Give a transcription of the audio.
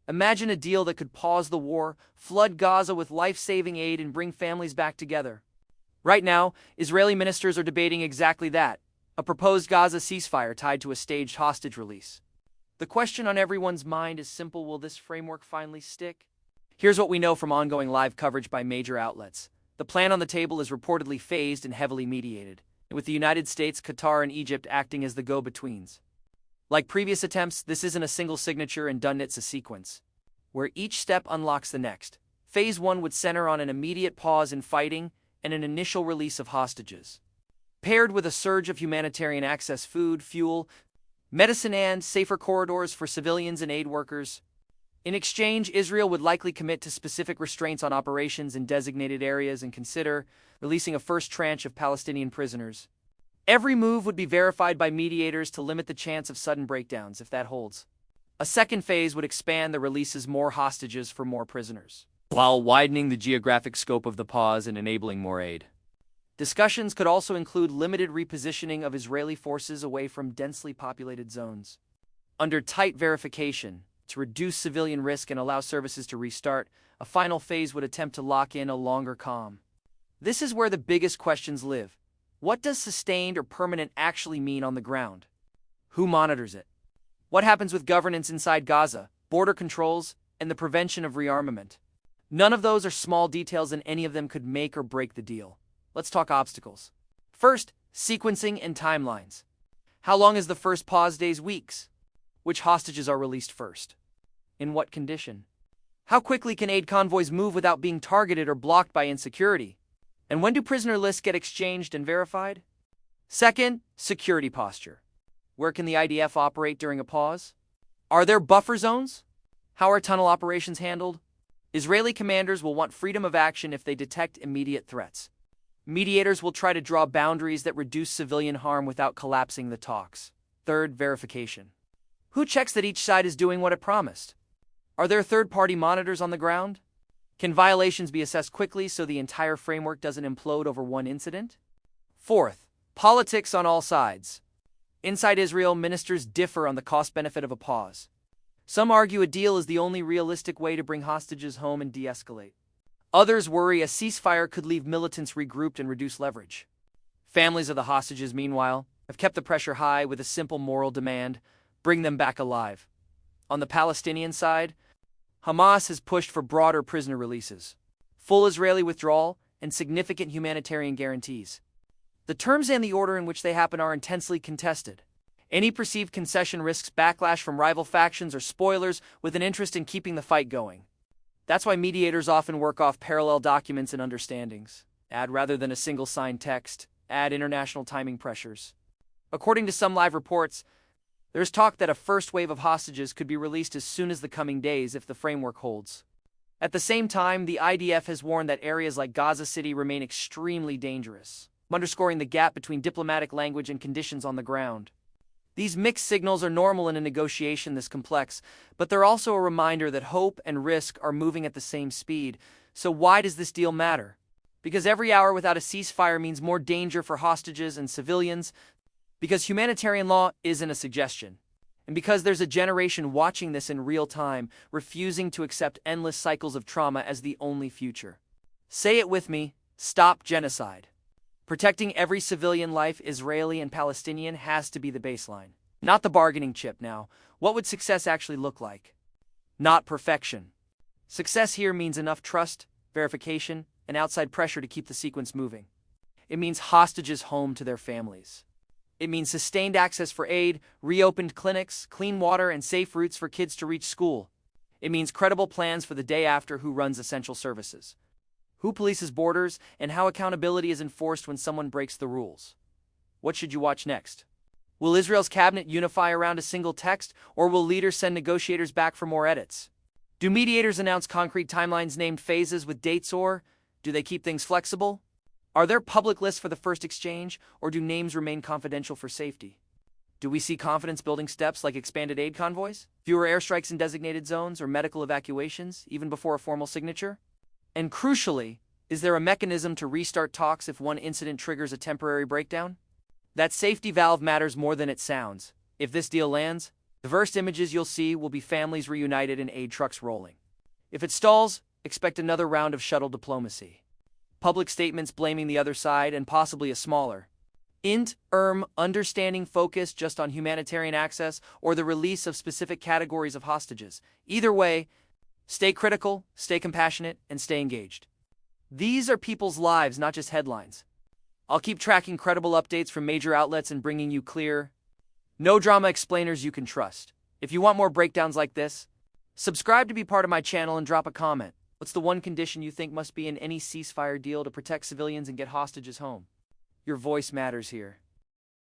Imagine a deal that could pause the war, flood Gaza with life-saving aid, and bring families back together. Right now, Israeli ministers are debating exactly that, a proposed Gaza ceasefire tied to a staged hostage release. The question on everyone's mind is simple: will this framework finally stick? Here's what we know from ongoing live coverage by major outlets. The plan on the table is reportedly phased and heavily mediated, with the United States, Qatar, and Egypt acting as the go-betweens. Like previous attempts, this isn't a single signature and done, it's a sequence, where each step unlocks the next. Phase 1 would center on an immediate pause in fighting and an initial release of hostages, paired with a surge of humanitarian access: food, fuel, medicine, and safer corridors for civilians and aid workers. In exchange, Israel would likely commit to specific restraints on operations in designated areas and consider releasing a first tranche of Palestinian prisoners. Every move would be verified by mediators to limit the chance of sudden breakdowns. If that holds, a second phase would expand the releases more hostages for more prisoners, while widening the geographic scope of the pause and enabling more aid. Discussions could also include limited repositioning of Israeli forces away from densely populated zones, under tight verification, to reduce civilian risk and allow services to restart. A final phase would attempt to lock in a longer calm. This is where the biggest questions live. What does sustained or permanent actually mean on the ground? Who monitors it? What happens with governance inside Gaza, border controls, and the prevention of rearmament? None of those are small details, and any of them could make or break the deal. Let's talk obstacles. First, sequencing and timelines. How long is the first pause? Days, weeks? Which hostages are released first? In what condition? How quickly can aid convoys move without being targeted or blocked by insecurity? And when do prisoner lists get exchanged and verified? Second, security posture. Where can the IDF operate during a pause? Are there buffer zones? How are tunnel operations handled? Israeli commanders will want freedom of action if they detect immediate threats. Mediators will try to draw boundaries that reduce civilian harm without collapsing the talks. Third, verification. Who checks that each side is doing what it promised? Are there third-party monitors on the ground? Can violations be assessed quickly so the entire framework doesn't implode over one incident? Fourth, politics on all sides. Inside Israel, ministers differ on the cost-benefit of a pause. Some argue a deal is the only realistic way to bring hostages home and de-escalate. Others worry a ceasefire could leave militants regrouped and reduce leverage. Families of the hostages, meanwhile, have kept the pressure high with a simple moral demand: bring them back alive. On the Palestinian side, Hamas has pushed for broader prisoner releases, full Israeli withdrawal, and significant humanitarian guarantees. The terms and the order in which they happen are intensely contested. Any perceived concession risks backlash from rival factions or spoilers with an interest in keeping the fight going. That's why mediators often work off parallel documents and understandings, add rather than a single signed text, add international timing pressures. According to some live reports, there's talk that a first wave of hostages could be released as soon as the coming days if the framework holds. At the same time, the IDF has warned that areas like Gaza City remain extremely dangerous, underscoring the gap between diplomatic language and conditions on the ground. These mixed signals are normal in a negotiation this complex, but they're also a reminder that hope and risk are moving at the same speed. So why does this deal matter? Because every hour without a ceasefire means more danger for hostages and civilians, because humanitarian law isn't a suggestion, and because there's a generation watching this in real time, refusing to accept endless cycles of trauma as the only future. Say it with me: stop genocide. Protecting every civilian life, Israeli and Palestinian, has to be the baseline, not the bargaining chip. Now, what would success actually look like? Not perfection. Success here means enough trust, verification, and outside pressure to keep the sequence moving. It means hostages home to their families. It means sustained access for aid, reopened clinics, clean water, and safe routes for kids to reach school. It means credible plans for the day after: who runs essential services, who polices borders, and how accountability is enforced when someone breaks the rules. What should you watch next? Will Israel's cabinet unify around a single text, or will leaders send negotiators back for more edits? Do mediators announce concrete timelines, named phases with dates, or do they keep things flexible? Are there public lists for the first exchange, or do names remain confidential for safety? Do we see confidence-building steps like expanded aid convoys, fewer airstrikes in designated zones, or medical evacuations, even before a formal signature? And crucially, is there a mechanism to restart talks if one incident triggers a temporary breakdown? That safety valve matters more than it sounds. If this deal lands, The first images you'll see will be families reunited and aid trucks rolling. If it stalls, expect another round of shuttle diplomacy. Public statements blaming the other side and possibly a smaller understanding focused just on humanitarian access or the release of specific categories of hostages. Either way, stay critical, stay compassionate, and stay engaged. These are people's lives, not just headlines. I'll keep tracking credible updates from major outlets and bringing you clear, no-drama explainers you can trust. If you want more breakdowns like this, subscribe to be part of my channel and drop a comment. What's the one condition you think must be in any ceasefire deal to protect civilians and get hostages home? Your voice matters here.